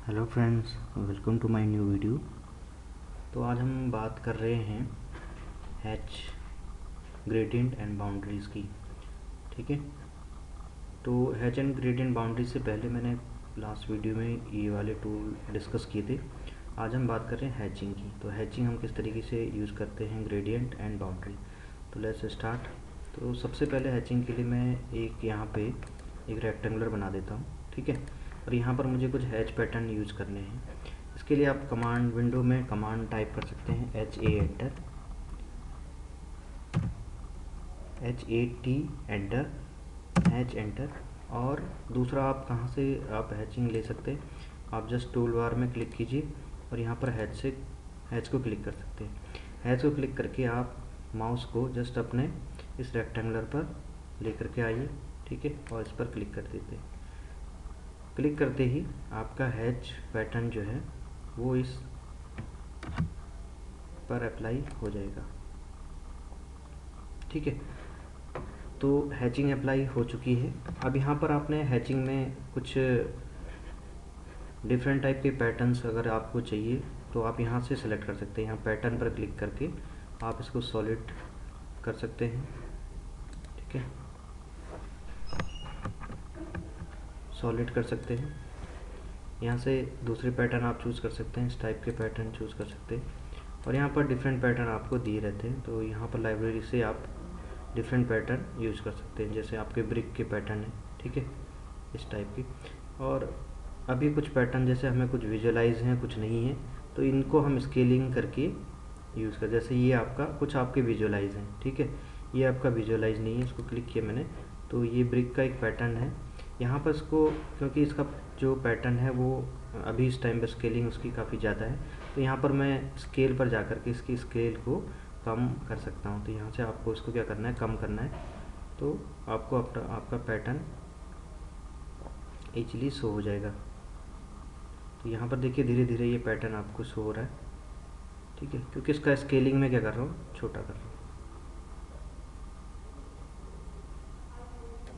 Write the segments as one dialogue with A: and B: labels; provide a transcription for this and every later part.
A: Hello friends, welcome to my new video. तो आज हम बात कर रहे हैं हैच ग्रेडियंट एंड बाउंड्रीज़ की। ठीक है, तो हैच एंड ग्रेडियंट बाउंड्रीज से पहले मैंने लास्ट वीडियो में ये वाले टूल डिस्कस किए थे। आज हम बात कर रहे हैं हैचिंग की। तो हैचिंग हम किस तरीके से यूज़ करते हैं ग्रेडियंट एंड बाउंड्री। तो लेट्स स्टार्ट। तो सबसे पहले हैचिंग के लिए मैं एक यहाँ पे एक रेक्टेंगुलर बना देता हूँ। ठीक है, और यहाँ पर मुझे कुछ हैच पैटर्न यूज़ करने हैं। इसके लिए आप कमांड विंडो में कमांड टाइप कर सकते हैं HAT एंटर, हैच एंटर। और दूसरा आप कहाँ से आप हैचिंग ले सकते हैं, आप जस्ट टूल बार में क्लिक कीजिए और यहाँ पर हैच को क्लिक कर सकते हैं। हैच को क्लिक करके आप माउस को जस्ट अपने इस रेक्टेंगुलर पर लेकर के आइए। ठीक है, और इस पर क्लिक कर देते हैं। क्लिक करते ही आपका हैच पैटर्न जो है वो इस पर अप्लाई हो जाएगा। ठीक है, तो हैचिंग अप्लाई हो चुकी है। अब यहाँ पर आपने हैचिंग में कुछ डिफरेंट टाइप के पैटर्न्स अगर आपको चाहिए तो आप यहाँ से सिलेक्ट कर सकते हैं। यहाँ पैटर्न पर क्लिक करके आप इसको सॉलिड कर सकते हैं। ठीक है, सॉलिड कर सकते हैं। यहाँ से दूसरे पैटर्न आप चूज़ कर सकते हैं, इस टाइप के पैटर्न चूज़ कर सकते हैं। और यहाँ पर डिफरेंट पैटर्न आपको दिए रहते हैं, तो यहाँ पर लाइब्रेरी से आप डिफरेंट पैटर्न यूज़ कर सकते हैं। जैसे आपके ब्रिक के पैटर्न है, ठीक है, इस टाइप की। और अभी कुछ पैटर्न जैसे हमें कुछ विजुअलाइज हैं, कुछ नहीं है, तो इनको हम स्केलिंग करके यूज़ कर। जैसे ये आपका कुछ आपके विजुअलाइज हैं, ठीक है, ये आपका विजुअलाइज नहीं है, इसको क्लिक किया मैंने तो ये ब्रिक का एक पैटर्न है। यहाँ पर इसको क्योंकि इसका जो पैटर्न है वो अभी इस टाइम पर स्केलिंग उसकी काफ़ी ज़्यादा है, तो यहाँ पर मैं स्केल पर जा कर के इसकी स्केल को कम कर सकता हूँ। तो यहाँ से आपको इसको क्या करना है, कम करना है, तो आपको आपका पैटर्न इजीली शो हो जाएगा। तो यहाँ पर देखिए धीरे धीरे ये पैटर्न आपको शो हो रहा है। ठीक है, क्योंकि इसका स्केलिंग में क्या कर रहा हूँ, छोटा कर रहा हूँ।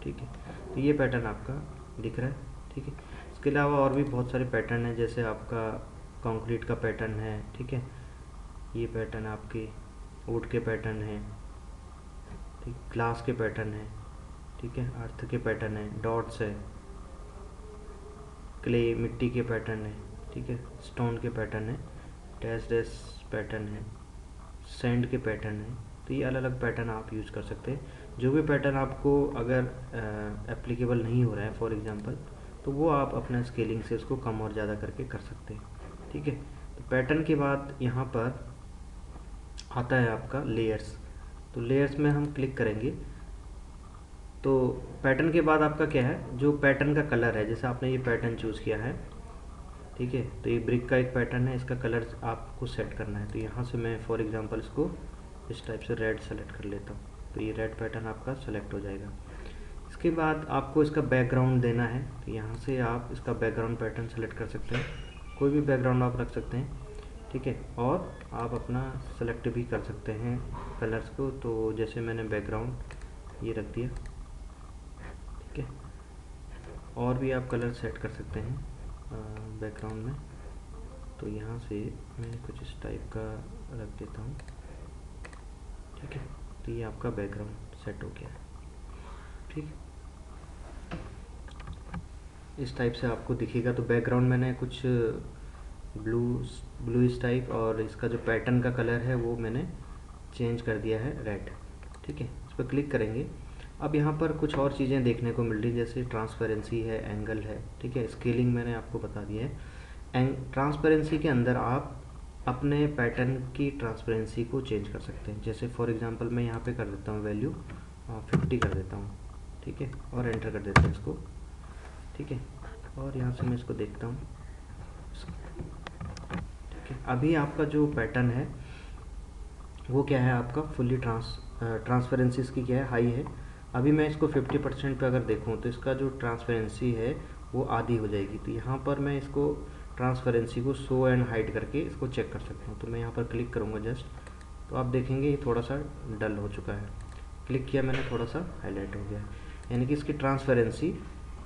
A: ठीक है, तो ये पैटर्न आपका दिख रहा है। ठीक है, इसके अलावा और भी बहुत सारे पैटर्न हैं, जैसे आपका कंक्रीट का पैटर्न है। ठीक है, ये पैटर्न आपके वुड के पैटर्न है, ठीक, ग्लास के पैटर्न है, ठीक है, अर्थ के पैटर्न है, डॉट्स है, क्ले मिट्टी के पैटर्न है, ठीक है, स्टोन के पैटर्न है, डैश डैश पैटर्न है, सैंड के पैटर्न है। तो ये अलग अलग पैटर्न आप यूज़ कर सकते हैं। जो भी पैटर्न आपको अगर एप्लीकेबल नहीं हो रहा है फॉर एग्जांपल, तो वो आप अपना स्केलिंग से उसको कम और ज़्यादा करके कर सकते हैं। ठीक है, तो पैटर्न के बाद यहाँ पर आता है आपका लेयर्स। तो लेयर्स में हम क्लिक करेंगे तो पैटर्न के बाद आपका क्या है, जो पैटर्न का कलर है, जैसे आपने ये पैटर्न चूज़ किया है, ठीक है, तो ये ब्रिक का एक पैटर्न है, इसका कलर आपको सेट करना है। तो यहाँ से मैं फॉर एग्जांपल इसको इस टाइप से रेड सेलेक्ट कर लेता हूँ, तो ये रेड पैटर्न आपका सेलेक्ट हो जाएगा। इसके बाद आपको इसका बैकग्राउंड देना है, तो यहाँ से आप इसका बैकग्राउंड पैटर्न सेलेक्ट कर सकते हैं, कोई भी बैकग्राउंड आप रख सकते हैं। ठीक है, और आप अपना सेलेक्ट भी कर सकते हैं कलर्स को। तो जैसे मैंने बैकग्राउंड ये रख दिया, ठीक है, और भी आप कलर सेट कर सकते हैं बैकग्राउंड में। तो यहाँ से मैं कुछ इस टाइप का रख देता हूँ। ठीक है, तो ये आपका बैकग्राउंड सेट हो गया है। ठीक, इस टाइप से आपको दिखेगा। तो बैकग्राउंड मैंने कुछ ब्लू इस टाइप, और इसका जो पैटर्न का कलर है वो मैंने चेंज कर दिया है रेड। ठीक है, इस पर क्लिक करेंगे। अब यहाँ पर कुछ और चीज़ें देखने को मिल रही, जैसे ट्रांसपेरेंसी है, एंगल है, ठीक है, स्केलिंग मैंने आपको बता दिया है। ट्रांसपेरेंसी के अंदर आप अपने पैटर्न की ट्रांसपेरेंसी को चेंज कर सकते हैं। जैसे फॉर एग्जांपल मैं यहाँ पे कर देता हूँ वैल्यू 50 कर देता हूँ, ठीक है, और एंटर कर देता हूँ इसको। ठीक है, और यहाँ से मैं इसको देखता हूँ। ठीक है, अभी आपका जो पैटर्न है वो क्या है, आपका फुल्ली ट्रांसपेरेंसी इसकी क्या है, हाई है। अभी मैं इसको 50% पे अगर देखूँ तो इसका जो ट्रांसपेरेंसी है वो आधी हो जाएगी। तो यहाँ पर मैं इसको ट्रांसपेरेंसी को शो एंड हाइड करके इसको चेक कर सकता हूँ। तो मैं यहाँ पर क्लिक करूँगा जस्ट, तो आप देखेंगे ये थोड़ा सा डल हो चुका है। क्लिक किया मैंने, थोड़ा सा हाईलाइट हो गया है, यानी कि इसकी ट्रांसपेरेंसी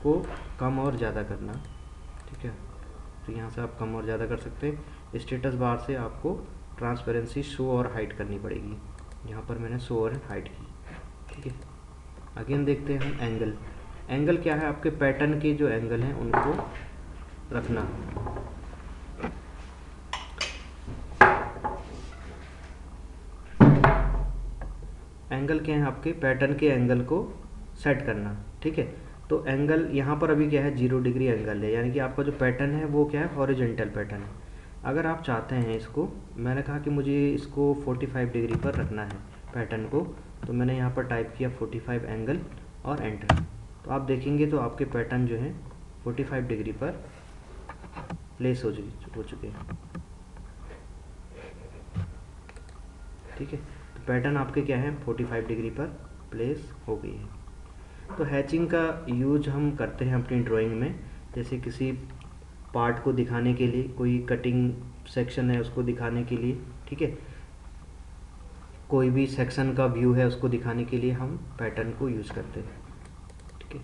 A: को कम और ज़्यादा करना। ठीक है, तो यहाँ से आप कम और ज़्यादा कर सकते हैं। स्टेटस बार से आपको ट्रांसपेरेंसी शो और हाइड करनी पड़ेगी। यहाँ पर मैंने शो और हाइड की, ठीक है। अगेन देखते हैं हम एंगल। एंगल क्या है, आपके पैटर्न के जो एंगल हैं उनको रखना। एंगल क्या है, आपके पैटर्न के एंगल को सेट करना, ठीक है। तो एंगल यहाँ पर अभी क्या है, 0 डिग्री एंगल है, यानी कि आपका जो पैटर्न है वो क्या है, हॉरिजॉन्टल पैटर्न है। अगर आप चाहते हैं इसको, मैंने कहा कि मुझे इसको 45 डिग्री पर रखना है पैटर्न को, तो मैंने यहाँ पर टाइप किया 45 एंगल और एंटर। तो आप देखेंगे तो आपके पैटर्न जो है 45 डिग्री पर प्लेस हो चुके हैं, ठीक है। तो पैटर्न आपके क्या है, 45 डिग्री पर प्लेस हो गई है। तो हैचिंग का यूज हम करते हैं अपनी ड्राइंग में, जैसे किसी पार्ट को दिखाने के लिए, कोई कटिंग सेक्शन है उसको दिखाने के लिए, ठीक है। कोई भी सेक्शन का व्यू है उसको दिखाने के लिए हम पैटर्न को यूज करते हैं, ठीक है।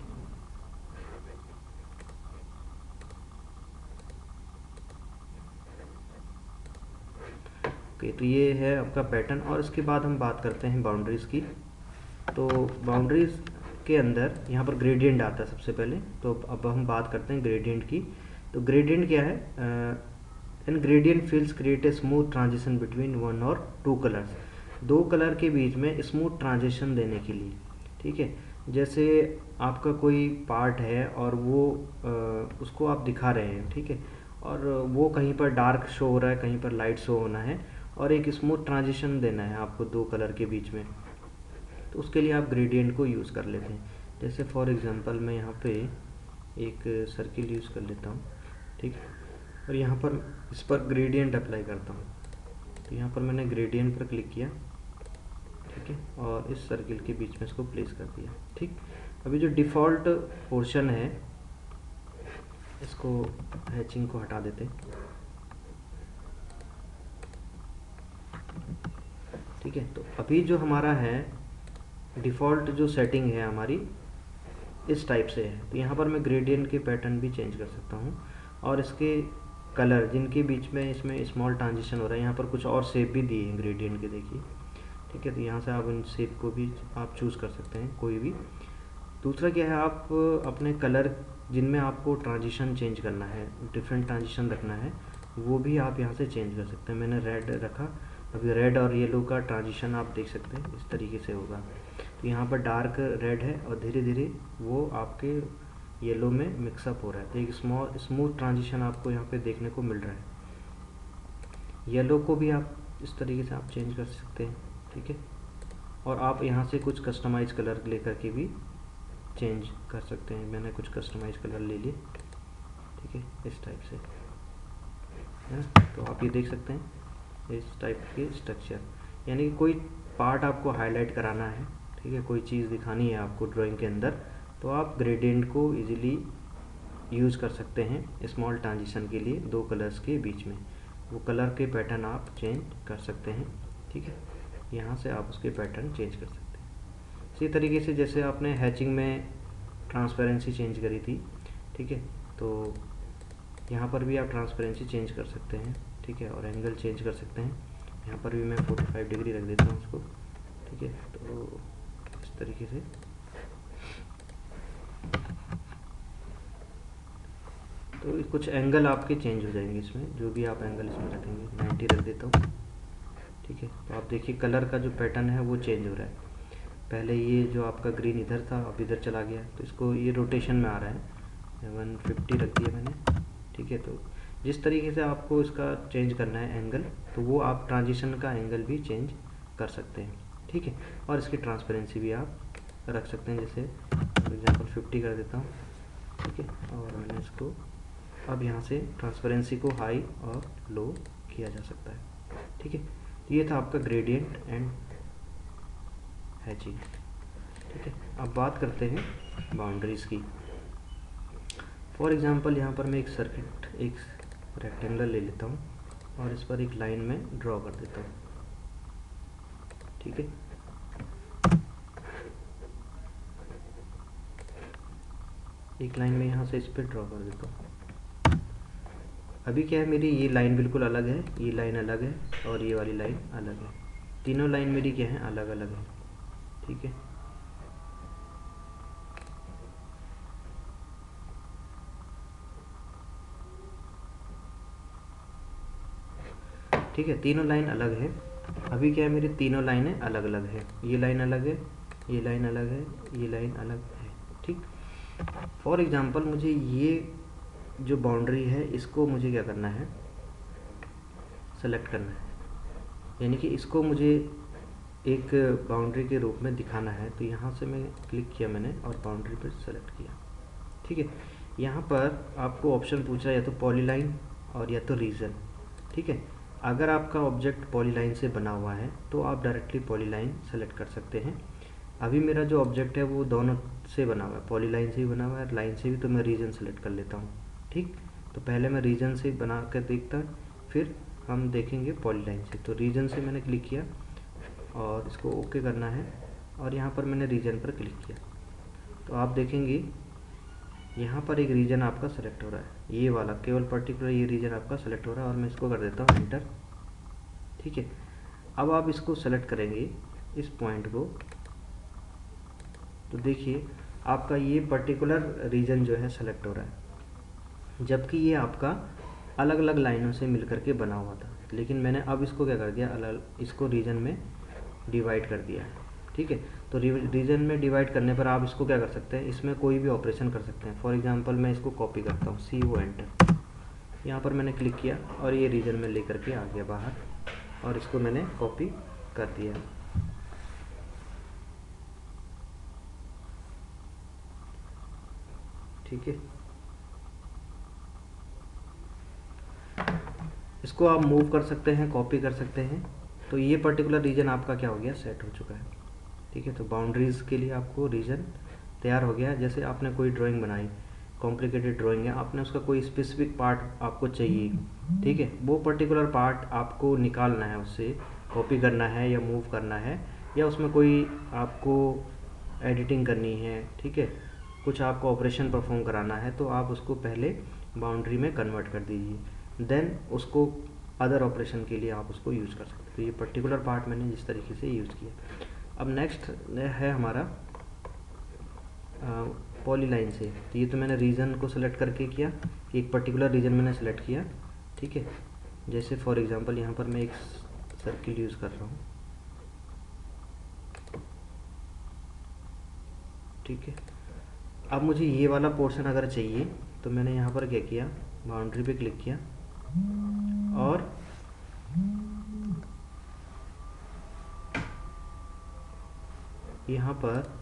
A: ओके, तो ये है आपका पैटर्न। और इसके बाद हम बात करते हैं बाउंड्रीज की। तो बाउंड्रीज के अंदर यहाँ पर ग्रेडियंट आता है सबसे पहले, तो अब हम बात करते हैं ग्रेडियंट की। तो ग्रेडियंट क्या है, in gradient fields create a smooth transition between one और टू कलर्स। दो कलर के बीच में स्मूथ ट्रांजिशन देने के लिए, ठीक है। जैसे आपका कोई पार्ट है और वो उसको आप दिखा रहे हैं, ठीक है, और वो कहीं पर डार्क शो हो रहा है, कहीं पर लाइट शो होना है, और एक स्मूथ ट्रांजिशन देना है आपको दो कलर के बीच में, तो उसके लिए आप ग्रेडियंट को यूज़ कर लेते हैं। जैसे फॉर एग्जांपल मैं यहाँ पे एक सर्किल यूज़ कर लेता हूँ, ठीक है, और यहाँ पर इस पर ग्रेडियंट अप्लाई करता हूँ। तो यहाँ पर मैंने ग्रेडियंट पर क्लिक किया, ठीक है, और इस सर्किल के बीच में इसको प्लेस कर दिया, ठीक। अभी जो डिफ़ॉल्ट पोर्शन है, इसको हैचिंग को हटा देते हैं, ठीक है। तो अभी जो हमारा है डिफ़ॉल्ट जो सेटिंग है हमारी इस टाइप से है। तो यहाँ पर मैं ग्रेडियंट के पैटर्न भी चेंज कर सकता हूँ, और इसके कलर जिनके बीच में इसमें स्मॉल ट्रांजिशन हो रहा है, यहाँ पर कुछ और शेप भी दिए हैं ग्रेडियंट के, देखिए, ठीक है। तो यहाँ से आप इन शेप को भी आप चूज़ कर सकते हैं कोई भी। दूसरा क्या है, आप अपने कलर जिनमें आपको ट्रांजिशन चेंज करना है, डिफरेंट ट्रांजिशन रखना है, वो भी आप यहाँ से चेंज कर सकते हैं। मैंने रेड रखा, अभी रेड और येलो का ट्रांजिशन आप देख सकते हैं इस तरीके से होगा। तो यहाँ पर डार्क रेड है और धीरे धीरे वो आपके येलो में मिक्सअप हो रहा है, तो एक स्मूथ ट्रांजिशन आपको यहाँ पे देखने को मिल रहा है। येलो को भी आप इस तरीके से आप चेंज कर सकते हैं, ठीक है। और आप यहाँ से कुछ कस्टमाइज कलर लेकर के भी चेंज कर सकते हैं। मैंने कुछ कस्टमाइज कलर ले लिए, ठीक है, इस टाइप से है। तो आप ये देख सकते हैं इस टाइप के स्ट्रक्चर, यानी कि कोई पार्ट आपको हाईलाइट कराना है, ठीक है, कोई चीज़ दिखानी है आपको ड्राइंग के अंदर, तो आप ग्रेडियंट को इजीली यूज़ कर सकते हैं स्मॉल ट्रांजिशन के लिए दो कलर्स के बीच में। वो कलर के पैटर्न आप चेंज कर सकते हैं, ठीक है। यहाँ से आप उसके पैटर्न चेंज कर सकते हैं। इसी तरीके से जैसे आपने हैचिंग में ट्रांसपेरेंसी चेंज करी थी, ठीक है, तो यहाँ पर भी आप ट्रांसपेरेंसी चेंज कर सकते हैं, ठीक है, और एंगल चेंज कर सकते हैं। यहाँ पर भी मैं 45 डिग्री रख देता हूँ उसको, ठीक है। तो इस तरीके से तो कुछ एंगल आपके चेंज हो जाएंगे इसमें, जो भी आप एंगल इसमें रखेंगे। 90 रख देता हूँ, ठीक है। तो आप देखिए कलर का जो पैटर्न है वो चेंज हो रहा है। पहले ये जो आपका ग्रीन इधर था अब इधर चला गया, तो इसको ये रोटेशन में आ रहा है। 150 रख दिया मैंने, ठीक है। तो जिस तरीके से आपको इसका चेंज करना है एंगल, तो वो आप ट्रांजिशन का एंगल भी चेंज कर सकते हैं, ठीक है। और इसकी ट्रांसपेरेंसी भी आप रख सकते हैं, जैसे फॉर एग्जांपल 50 कर देता हूँ, ठीक है। और मैंने इसको अब यहाँ से ट्रांसपेरेंसी को हाई और लो किया जा सकता है, ठीक है। ये था आपका ग्रेडियंट एंड हैचिंग, ठीक है। अब बात करते हैं बाउंड्रीज़ की। फॉर एग्जांपल यहाँ पर मैं एक सर्किट, एक रेक्टेंगल ले लेता हूँ और इस पर एक लाइन में ड्रॉ कर देता हूँ, ठीक है। एक लाइन में यहाँ से इस पर ड्रॉ कर देता हूँ। अभी क्या है, मेरी ये लाइन बिल्कुल अलग है, ये लाइन अलग है और ये वाली लाइन अलग है, तीनों लाइन मेरी क्या है, अलग अलग है। ठीक है, ठीक है, तीनों लाइन अलग है। अभी क्या है, मेरी तीनों लाइनें अलग अलग है, ये लाइन अलग है, ये लाइन अलग है, ये लाइन अलग है। ठीक, फॉर एग्जांपल मुझे ये जो बाउंड्री है इसको मुझे क्या करना है, सेलेक्ट करना है, यानी कि इसको मुझे एक बाउंड्री के रूप में दिखाना है। तो यहाँ से मैं क्लिक किया मैंने और बाउंड्री पर सेलेक्ट किया। ठीक है, यहाँ पर आपको ऑप्शन पूछा है या तो पॉलीलाइन और या तो रीजन। ठीक है, अगर आपका ऑब्जेक्ट पॉलीलाइन से बना हुआ है तो आप डायरेक्टली पॉलीलाइन सेलेक्ट कर सकते हैं। अभी मेरा जो ऑब्जेक्ट है वो दोनों से बना हुआ है, पॉलीलाइन से भी बना हुआ है और लाइन से भी, तो मैं रीजन सेलेक्ट कर लेता हूँ। ठीक, तो पहले मैं रीजन से बना कर देखता, फिर हम देखेंगे पॉलीलाइन से। तो रीजन से मैंने क्लिक किया और इसको ओके करना है और यहाँ पर मैंने रीजन पर क्लिक किया, तो आप देखेंगे यहाँ पर एक रीजन आपका सेलेक्ट हो रहा है, ये वाला केवल पर्टिकुलर ये रीजन आपका सेलेक्ट हो रहा है और मैं इसको कर देता हूँ एंटर। ठीक है, अब आप इसको सेलेक्ट करेंगे इस पॉइंट को, तो देखिए आपका ये पर्टिकुलर रीजन जो है सेलेक्ट हो रहा है, जबकि ये आपका अलग अलग लाइनों से मिलकर के बना हुआ था। लेकिन मैंने अब इसको क्या कर दिया, अलग इसको रीजन में डिवाइड कर दिया है। ठीक है, तो रीजन में डिवाइड करने पर आप इसको क्या कर सकते हैं, इसमें कोई भी ऑपरेशन कर सकते हैं। फॉर एग्जांपल मैं इसको कॉपी करता हूँ, CO एंटर, यहाँ पर मैंने क्लिक किया और ये रीजन में लेकर के आ गया बाहर और इसको मैंने कॉपी कर दिया। ठीक है, इसको आप मूव कर सकते हैं, कॉपी कर सकते हैं। तो ये पर्टिकुलर रीजन आपका क्या हो गया, सेट हो चुका है। ठीक है, तो बाउंड्रीज़ के लिए आपको रीजन तैयार हो गया। जैसे आपने कोई ड्राइंग बनाई, कॉम्प्लिकेटेड ड्राइंग है, आपने उसका कोई स्पेसिफिक पार्ट आपको चाहिए, ठीक है, वो पर्टिकुलर पार्ट आपको निकालना है, उससे कॉपी करना है या मूव करना है, या उसमें कोई आपको एडिटिंग करनी है, ठीक है, कुछ आपको ऑपरेशन परफॉर्म कराना है, तो आप उसको पहले बाउंड्री में कन्वर्ट कर दीजिए, देन उसको अदर ऑपरेशन के लिए आप उसको यूज़ कर सकते हैं। तो ये पर्टिकुलर पार्ट मैंने जिस तरीके से यूज़ किया। अब नेक्स्ट है हमारा पॉलीलाइन से। तो ये तो मैंने रीजन को सेलेक्ट करके किया, एक पर्टिकुलर रीजन मैंने सेलेक्ट किया। ठीक है, जैसे फॉर एग्जांपल यहाँ पर मैं एक सर्किल यूज़ कर रहा हूँ। ठीक है, अब मुझे ये वाला पोर्शन अगर चाहिए तो मैंने यहाँ पर क्या किया, बाउंड्री पे क्लिक किया और यहाँ पर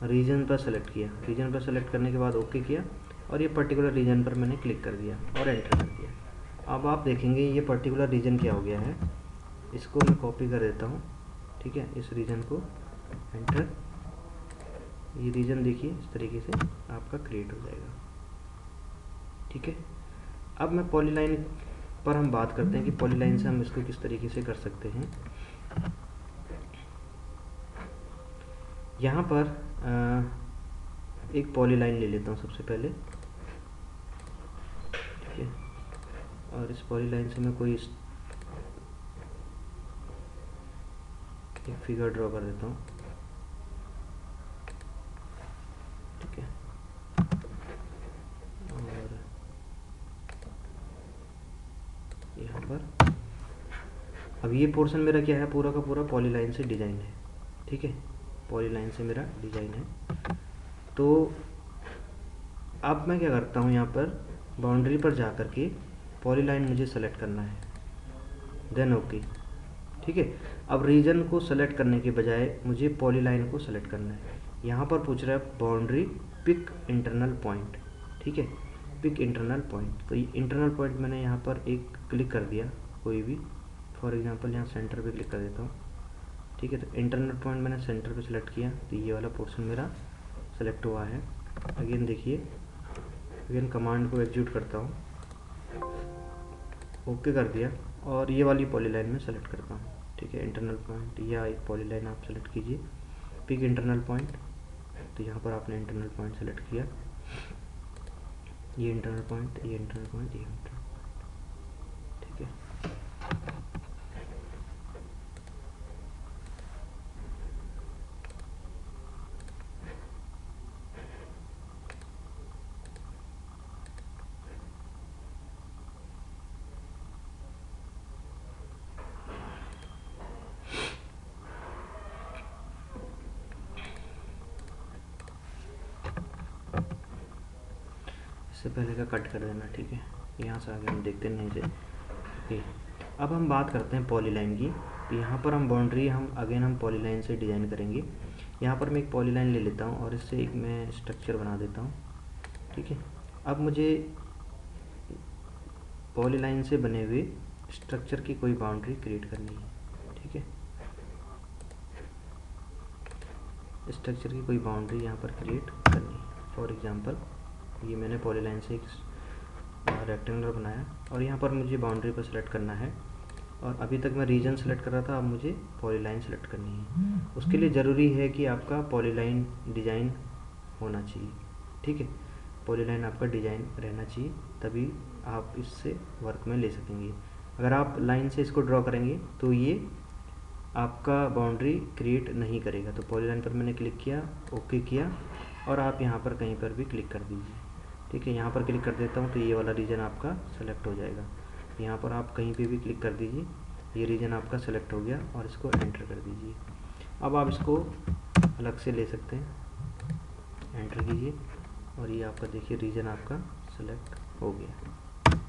A: रीजन पर सेलेक्ट किया। रीजन पर सेलेक्ट करने के बाद ओके किया और ये पर्टिकुलर रीजन पर मैंने क्लिक कर दिया और एंटर कर दिया। अब आप देखेंगे ये पर्टिकुलर रीजन क्या हो गया है, इसको मैं कॉपी कर देता हूँ। ठीक है, इस रीजन को एंटर, ये रीजन देखिए इस तरीके से आपका क्रिएट हो जाएगा। ठीक है, अब मैं पॉलीलाइन पर हम बात करते हैं कि पॉलीलाइन से हम इसको किस तरीके से कर सकते हैं। यहाँ पर एक पॉलीलाइन ले लेता हूँ सबसे पहले। ठीक है, और इस पॉलीलाइन से मैं कोई एक फिगर ड्रॉ कर देता हूँ। ठीक है, और यहाँ पर अब ये पोर्शन मेरा क्या है, पूरा का पूरा पॉलीलाइन से डिज़ाइन है। ठीक है, पॉलीलाइन से मेरा डिज़ाइन है। तो अब मैं क्या करता हूँ, यहाँ पर बाउंड्री पर जा कर के पॉलीलाइन मुझे सेलेक्ट करना है, देन ओके। ठीक है, अब रीजन को सेलेक्ट करने के बजाय मुझे पॉलीलाइन को सेलेक्ट करना है। यहाँ पर पूछ रहा है बाउंड्री पिक इंटरनल पॉइंट। ठीक है, पिक इंटरनल पॉइंट, तो ये इंटरनल पॉइंट मैंने यहाँ पर एक क्लिक कर दिया, कोई भी, फॉर एग्जांपल यहाँ सेंटर पे क्लिक कर देता हूँ। ठीक है, तो इंटरनल पॉइंट मैंने सेंटर पे सेलेक्ट किया, तो ये वाला पोर्शन मेरा सेलेक्ट हुआ है। अगेन देखिए, अगेन कमांड को एग्जीक्यूट करता हूँ, ओके कर दिया और ये वाली पॉलीलाइन में सेलेक्ट करता हूँ। ठीक है, इंटरनल पॉइंट या एक पॉलीलाइन आप सेलेक्ट कीजिए, पिक इंटरनल पॉइंट, तो यहाँ पर आपने इंटरनल पॉइंट सेलेक्ट किया, ये इंटरनल पॉइंट, ये इंटरनल पॉइंट, ये इंटरनल। इससे पहले का कट कर देना, ठीक है। यहाँ से आगे हम देखते नहीं से ओके। अब हम बात करते हैं पॉलीलाइन की। तो यहाँ पर हम बाउंड्री हम पॉलीलाइन से डिज़ाइन करेंगे। यहाँ पर मैं एक पॉलीलाइन ले लेता हूँ और इससे एक मैं स्ट्रक्चर बना देता हूँ, ठीक है। अब मुझे पॉलीलाइन से बने हुए स्ट्रक्चर की कोई बाउंड्री क्रिएट करनी है, ठीक है। स्ट्रक्चर की कोई बाउंड्री यहाँ पर क्रिएट करनी है। फॉर एग्जांपल ये मैंने पॉलीलाइन से एक रेक्टेंगुलर बनाया और यहाँ पर मुझे बाउंड्री पर सेलेक्ट करना है। और अभी तक मैं रीजन सेलेक्ट कर रहा था, अब मुझे पॉलीलाइन सेलेक्ट करनी है। उसके लिए ज़रूरी है कि आपका पॉलीलाइन डिज़ाइन होना चाहिए, ठीक है। पॉलीलाइन आपका डिज़ाइन रहना चाहिए, तभी आप इससे वर्क में ले सकेंगे। अगर आप लाइन से इसको ड्रॉ करेंगे तो ये आपका बाउंड्री क्रिएट नहीं करेगा। तो पॉलीलाइन पर मैंने क्लिक किया, ओके किया, और आप यहाँ पर कहीं पर भी क्लिक कर दीजिए, ठीक है। यहाँ पर क्लिक कर देता हूँ तो ये वाला रीजन आपका सेलेक्ट हो जाएगा। यहाँ पर आप कहीं पे भी क्लिक कर दीजिए, ये रीजन आपका सेलेक्ट हो गया और इसको एंटर कर दीजिए। अब आप इसको अलग से ले सकते हैं, एंटर कीजिए और ये आपका देखिए रीजन आपका सेलेक्ट हो गया,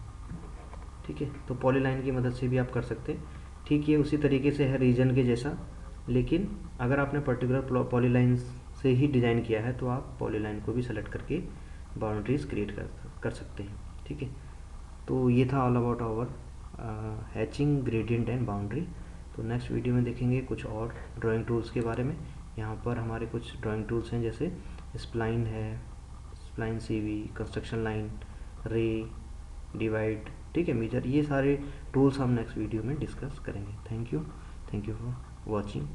A: ठीक है। तो पॉलीलाइन की मदद से भी आप कर सकते हैं, ठीक है। उसी तरीके से है रीजन के जैसा, लेकिन अगर आपने पर्टिकुलर पॉलीलाइन से ही डिज़ाइन किया है तो आप पॉलीलाइन को भी सेलेक्ट करके बाउंड्रीज क्रिएट कर सकते हैं, ठीक है। तो ये था all about our hatching gradient and boundary. तो नेक्स्ट वीडियो में देखेंगे कुछ और ड्राइंग टूल्स के बारे में। यहाँ पर हमारे कुछ ड्राइंग टूल्स हैं, जैसे स्प्लाइन है, स्प्लाइन CV, कंस्ट्रक्शन लाइन, रे, डिवाइड, ठीक है, मेजर। ये सारे टूल्स हम नेक्स्ट वीडियो में डिस्कस करेंगे। Thank you for watching.